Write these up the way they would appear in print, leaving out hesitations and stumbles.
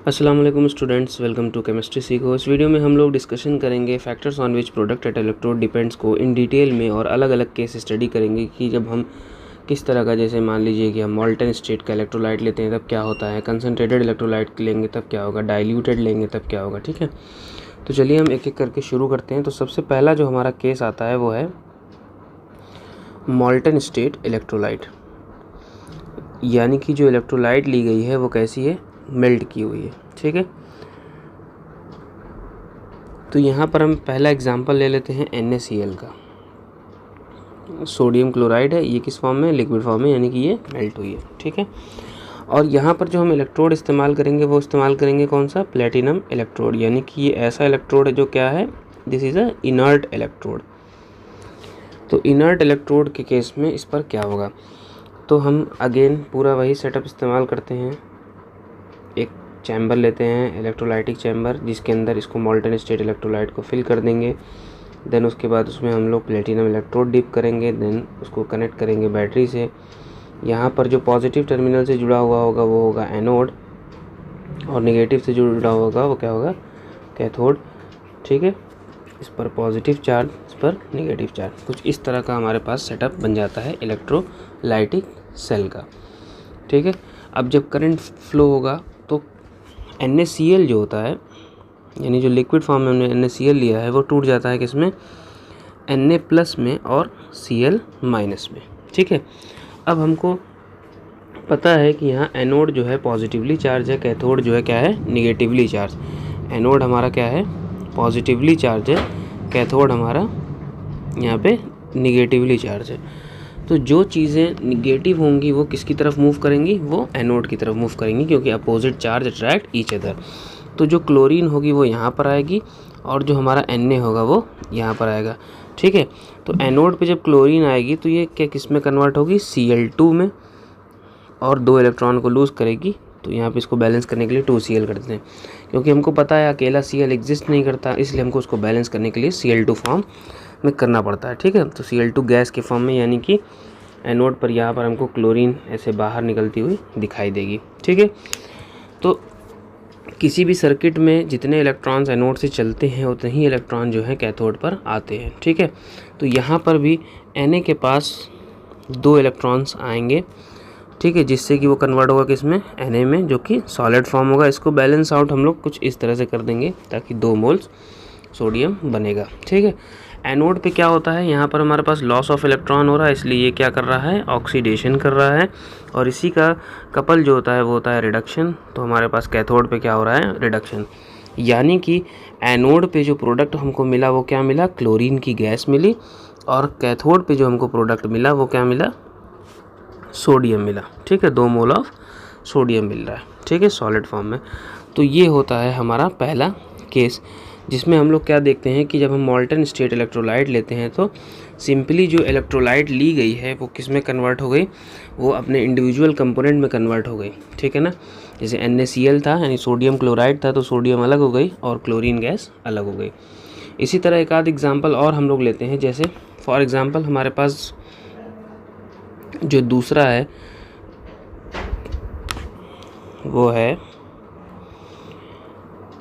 अस्सलाम वालेकुम students, welcome to chemistry सीखो। इस वीडियो में हम लोग डिस्कशन करेंगे factors on which product at electrode depends को इन डिटेल में, और अलग अलग केस स्टडी करेंगे कि जब हम किस तरह का, जैसे मान लीजिए कि हम मॉल्टन स्टेट का इलेक्ट्रोलाइट लेते हैं तब क्या होता है, कंसनट्रेटेड इलेक्ट्रोलाइट लेंगे तब क्या होगा, डाइल्यूटेड लेंगे तब क्या होगा। ठीक है, तो चलिए हम एक एक करके शुरू करते हैं। तो सबसे पहला जो हमारा केस आता है वो है मॉल्टन स्टेट इलेक्ट्रोलाइट, यानी कि जो इलेक्ट्रोलाइट ली गई है वो कैसी है, मेल्ट की हुई है। ठीक है, तो यहाँ पर हम पहला एग्जांपल ले लेते हैं NaCl का। सोडियम क्लोराइड है, ये किस फॉर्म में, लिक्विड फॉर्म में, यानी कि ये मेल्ट हुई है। ठीक है, और यहाँ पर जो हम इलेक्ट्रोड इस्तेमाल करेंगे वो इस्तेमाल करेंगे कौन सा, प्लेटिनम इलेक्ट्रोड, यानी कि ये ऐसा इलेक्ट्रोड है जो क्या है, this is a inert electrode. तो इनर्ट इलेक्ट्रोड के केस में इस पर क्या होगा, तो हम अगेन पूरा वही सेटअप इस्तेमाल करते हैं। एक चैम्बर लेते हैं, इलेक्ट्रोलाइटिक चैम्बर, जिसके अंदर इसको मॉल्टन स्टेट इलेक्ट्रोलाइट को फिल कर देंगे। देन उसके बाद उसमें हम लोग प्लेटिनम इलेक्ट्रोड डिप करेंगे, देन उसको कनेक्ट करेंगे बैटरी से। यहाँ पर जो पॉजिटिव टर्मिनल से जुड़ा हुआ होगा वो होगा एनोड, और नेगेटिव से जो जुड़ा होगा वो क्या होगा, कैथोड। ठीक है, इस पर पॉजिटिव चार्ज, इस पर नेगेटिव चार्ज। कुछ इस तरह का हमारे पास सेटअप बन जाता है इलेक्ट्रोलाइटिक सेल का। ठीक है, अब जब करंट फ्लो होगा तो NaCl जो होता है, यानी जो लिक्विड फॉर्म में हमने NaCl लिया है वो टूट जाता है किसमें, Na+ में और Cl- में। ठीक है, अब हमको पता है कि यहाँ एनोड जो है पॉजिटिवली चार्ज है, कैथोड जो है क्या है, निगेटिवली चार्ज। एनोड हमारा क्या है, पॉजिटिवली चार्ज है, कैथोड हमारा यहाँ पे निगेटिवली चार्ज है। तो जो चीज़ें निगेटिव होंगी वो किसकी तरफ मूव करेंगी, वो एनोड की तरफ मूव करेंगी, क्योंकि opposite charge attract each other. तो जो क्लोरीन होगी वो यहाँ पर आएगी, और जो हमारा Na होगा वो यहाँ पर आएगा। ठीक है, तो एनोड पे जब क्लोरीन आएगी तो ये क्या किस में कन्वर्ट होगी, Cl2 में, और 2 इलेक्ट्रॉन को लूज़ करेगी। तो यहाँ पे इसको बैलेंस करने के लिए 2Cl कर देते हैं, क्योंकि हमको पता है अकेला Cl एग्जिस्ट नहीं करता, इसलिए हमको उसको बैलेंस करने के लिए Cl2 फॉर्म में करना पड़ता है। ठीक है, तो Cl2 गैस के फॉर्म में, यानी कि एनोड पर यहाँ पर हमको क्लोरीन ऐसे बाहर निकलती हुई दिखाई देगी। ठीक है, तो किसी भी सर्किट में जितने इलेक्ट्रॉन्स एनोड से चलते हैं उतने ही इलेक्ट्रॉन जो है कैथोड पर आते हैं। ठीक है, तो यहाँ पर भी Na के पास 2 इलेक्ट्रॉन्स आएंगे। ठीक है, जिससे कि वो कन्वर्ट होगा किसमें, Na में, जो कि सॉलिड फॉर्म होगा। इसको बैलेंस आउट हम लोग कुछ इस तरह से कर देंगे ताकि 2 मोल्स सोडियम बनेगा। ठीक है, एनोड पे क्या होता है, यहाँ पर हमारे पास लॉस ऑफ इलेक्ट्रॉन हो रहा है, इसलिए ये क्या कर रहा है, ऑक्सीडेशन कर रहा है, और इसी का कपल जो होता है वो होता है रिडक्शन। तो हमारे पास कैथोड पे क्या हो रहा है, रिडक्शन, यानी कि एनोड पे जो प्रोडक्ट हमको मिला वो क्या मिला, क्लोरीन की गैस मिली, और कैथोड पे जो हमको प्रोडक्ट मिला वो क्या मिला, सोडियम मिला। ठीक है, 2 मोल ऑफ सोडियम मिल रहा है। ठीक है, सॉलिड फॉर्म में। तो ये होता है हमारा पहला केस, जिसमें हम लोग क्या देखते हैं कि जब हम मॉल्टन स्टेट इलेक्ट्रोलाइट लेते हैं तो सिंपली जो इलेक्ट्रोलाइट ली गई है वो किस में कन्वर्ट हो गई, वो अपने इंडिविजुअल कंपोनेंट में कन्वर्ट हो गई। ठीक है ना, जैसे NaCl था, यानी सोडियम क्लोराइड था, तो सोडियम अलग हो गई और क्लोरीन गैस अलग हो गई। इसी तरह एक आध एग्जाम्पल और हम लोग लेते हैं, जैसे फॉर एग्ज़ाम्पल हमारे पास जो दूसरा है वो है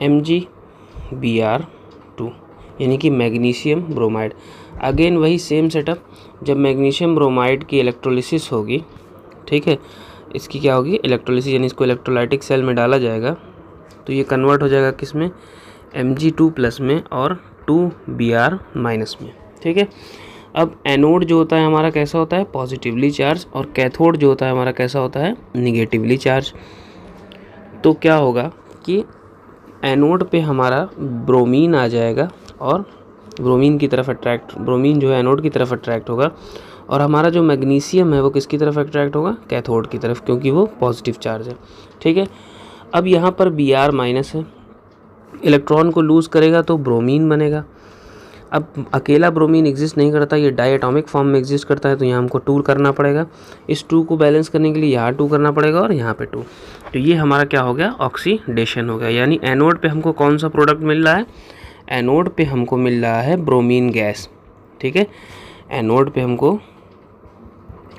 MgBr2, यानी कि मैग्नीशियम ब्रोमाइड। अगेन वही सेम सेटअप, जब मैग्नीशियम ब्रोमाइड की इलेक्ट्रोलिसिस होगी, ठीक है, इसकी क्या होगी, इलेक्ट्रोलिसिस, यानी इसको इलेक्ट्रोलाइटिक सेल में डाला जाएगा, तो ये कन्वर्ट हो जाएगा किस में, Mg2+ में और 2Br- में। ठीक है, अब एनोड जो होता है हमारा कैसा होता है, पॉजिटिवली चार्ज, और कैथोड जो होता है हमारा कैसा होता है, निगेटिवली चार्ज। तो क्या होगा कि एनोड पे हमारा ब्रोमीन आ जाएगा, और ब्रोमीन की तरफ अट्रैक्ट, ब्रोमीन जो है एनोड की तरफ अट्रैक्ट होगा, और हमारा जो मैग्नीशियम है वो किसकी तरफ अट्रैक्ट होगा, कैथोड की तरफ, क्योंकि वो पॉजिटिव चार्ज है। ठीक है, अब यहाँ पर Br- है, इलेक्ट्रॉन को लूज़ करेगा तो ब्रोमीन बनेगा। अब अकेला ब्रोमीन एग्जिस्ट नहीं करता, ये डायटोमिक फॉर्म में एग्जिस्ट करता है, तो यहाँ हमको 2 करना पड़ेगा। इस 2 को बैलेंस करने के लिए यहाँ 2 करना पड़ेगा और यहाँ पे 2। तो ये हमारा क्या हो गया, ऑक्सीडेशन हो गया। यानी एनोड पे हमको कौन सा प्रोडक्ट मिल रहा है, एनोड पे हमको मिल रहा है ब्रोमीन गैस। ठीक है, एनोड पे हमको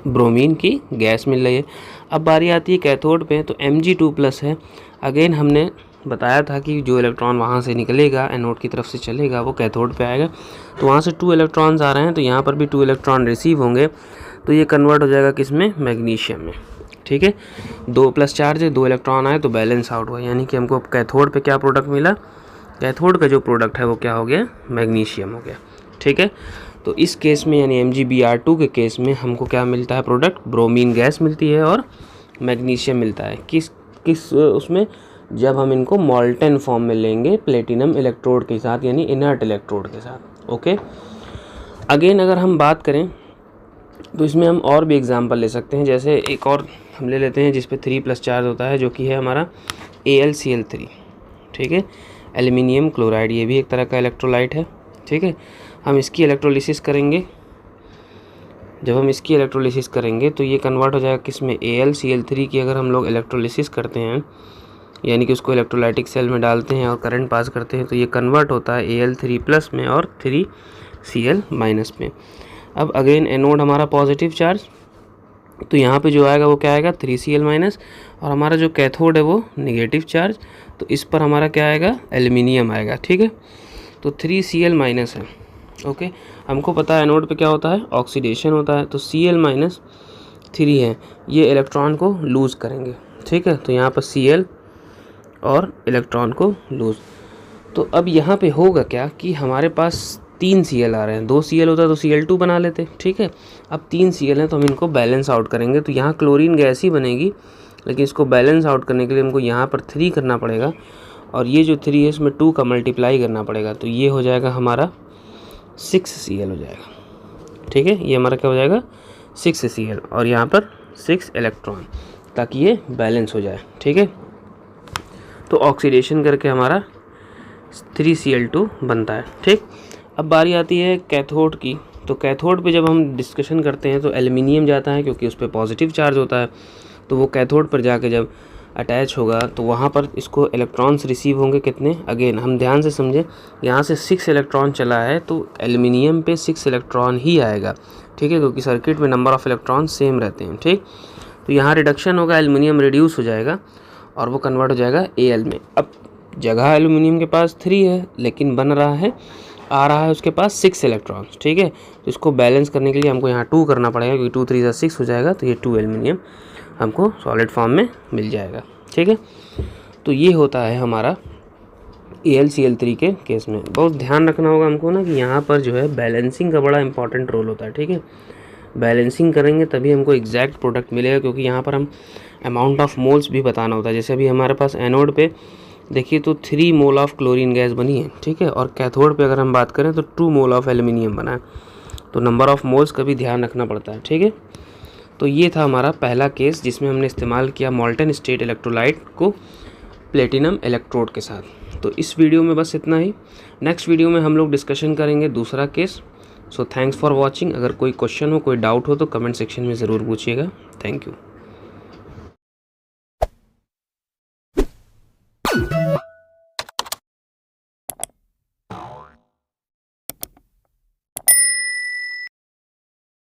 ब्रोमीन की गैस मिल रही है। अब बारी आती है कैथोड पे, तो Mg2+ है। अगेन हमने बताया था कि जो इलेक्ट्रॉन वहाँ से निकलेगा एनोड की तरफ से चलेगा वो कैथोड पे आएगा, तो वहाँ से 2 इलेक्ट्रॉन्स आ रहे हैं, तो यहाँ पर भी 2 इलेक्ट्रॉन रिसीव होंगे, तो ये कन्वर्ट हो जाएगा किस में, मैग्नीशियम में। ठीक है, 2 प्लस चार्ज है, 2 इलेक्ट्रॉन आए तो बैलेंस आउट हुआ, यानी कि हमको कैथोड पे क्या प्रोडक्ट मिला, कैथोड का जो प्रोडक्ट है वो क्या हो गया, मैग्नीशियम हो गया। ठीक है, तो इस केस में यानी MgBr2 के केस में हमको क्या मिलता है प्रोडक्ट, ब्रोमीन गैस मिलती है और मैग्नीशियम मिलता है। किस उसमें, जब हम इनको मॉल्टन फॉर्म में लेंगे प्लेटिनम इलेक्ट्रोड के साथ, यानी इनर्ट इलेक्ट्रोड के साथ। ओके, अगेन अगर हम बात करें तो इसमें हम और भी एग्जांपल ले सकते हैं, जैसे एक और हम ले लेते हैं जिस पे 3 प्लस चार्ज होता है, जो कि है हमारा AlCl3। ठीक है, एल्युमिनियम क्लोराइड, ये भी एक तरह का इलेक्ट्रोलाइट है। ठीक है, हम इसकी इलेक्ट्रोलिसिस करेंगे, जब हम इसकी इलेक्ट्रोलिसिस करेंगे तो ये कन्वर्ट हो जाएगा किस में, AlCl3 की अगर हम लोग इलेक्ट्रोलिसिस करते हैं, यानी कि उसको इलेक्ट्रोलाइटिक सेल में डालते हैं और करंट पास करते हैं, तो ये कन्वर्ट होता है Al3+ में और 3Cl- में। अब अगेन एनोड हमारा पॉजिटिव चार्ज, तो यहाँ पे जो आएगा वो क्या आएगा, 3Cl-, और हमारा जो कैथोड है वो नेगेटिव चार्ज, तो इस पर हमारा क्या आएगा, एल्युमिनियम आएगा। ठीक है, तो 3Cl- है। ओके, हमको पता है एनोड पे क्या होता है, ऑक्सीडेशन होता है, तो Cl-3 है, ये इलेक्ट्रॉन को लूज़ करेंगे। ठीक है, तो यहाँ पर Cl और इलेक्ट्रॉन को लूज़, तो अब यहाँ पे होगा क्या कि हमारे पास 3 Cl आ रहे हैं, 2 Cl होता तो Cl2 बना लेते। ठीक है, अब 3 Cl हैं तो हम इनको बैलेंस आउट करेंगे, तो यहाँ क्लोरीन गैस ही बनेगी, लेकिन इसको बैलेंस आउट करने के लिए हमको यहाँ पर 3 करना पड़ेगा, और ये जो 3 है इसमें 2 का मल्टीप्लाई करना पड़ेगा, तो ये हो जाएगा हमारा 6 Cl हो जाएगा। ठीक है, ये हमारा क्या हो जाएगा, 6 Cl, और यहाँ पर 6 इलेक्ट्रॉन, ताकि ये बैलेंस हो जाए। ठीक है, तो ऑक्सीडेशन करके हमारा 3Cl2 बनता है। ठीक, अब बारी आती है कैथोड की, तो कैथोड पे जब हम डिस्कशन करते हैं तो एल्युमिनियम जाता है, क्योंकि उस पर पॉजिटिव चार्ज होता है, तो वो कैथोड पर जाके जब अटैच होगा तो वहाँ पर इसको इलेक्ट्रॉन्स रिसीव होंगे कितने, अगेन हम ध्यान से समझें, यहाँ से 6 इलेक्ट्रॉन चला है तो एल्युमिनियम पे 6 इलेक्ट्रॉन ही आएगा। ठीक है, क्योंकि सर्किट में नंबर ऑफ़ इलेक्ट्रॉन सेम रहते हैं। ठीक, तो यहाँ रिडक्शन होगा, एल्युमिनियम रिड्यूस हो जाएगा और वो कन्वर्ट हो जाएगा Al में। अब जगह एल्युमिनियम के पास 3 है, लेकिन बन रहा है, आ रहा है उसके पास 6 इलेक्ट्रॉन्स। ठीक है, तो इसको बैलेंस करने के लिए हमको यहाँ 2 करना पड़ेगा, क्योंकि 2 3 6 हो जाएगा, तो ये 2 एल्युमिनियम हमको सॉलिड फॉर्म में मिल जाएगा। ठीक है, तो ये होता है हमारा AlCl3 के केस में। बहुत ध्यान रखना होगा हमको ना कि यहाँ पर जो है बैलेंसिंग का बड़ा इंपॉर्टेंट रोल होता है। ठीक है, बैलेंसिंग करेंगे तभी हमको एग्जैक्ट प्रोडक्ट मिलेगा, क्योंकि यहाँ पर हम अमाउंट ऑफ मोल्स भी बताना होता है। जैसे अभी हमारे पास एनोड पे देखिए तो 3 मोल ऑफ क्लोरीन गैस बनी है। ठीक है, और कैथोड पे अगर हम बात करें तो 2 मोल ऑफ एल्युमिनियम बना है, तो नंबर ऑफ मोल्स का भी ध्यान रखना पड़ता है। ठीक है, तो ये था हमारा पहला केस जिसमें हमने इस्तेमाल किया मॉल्टन स्टेट इलेक्ट्रोलाइट को प्लेटिनम इलेक्ट्रोड के साथ। तो इस वीडियो में बस इतना ही, नेक्स्ट वीडियो में हम लोग डिस्कशन करेंगे दूसरा case. So thanks for watching. अगर कोई क्वेश्चन हो, कोई डाउट हो तो कमेंट सेक्शन में ज़रूर पूछिएगा। Thank you.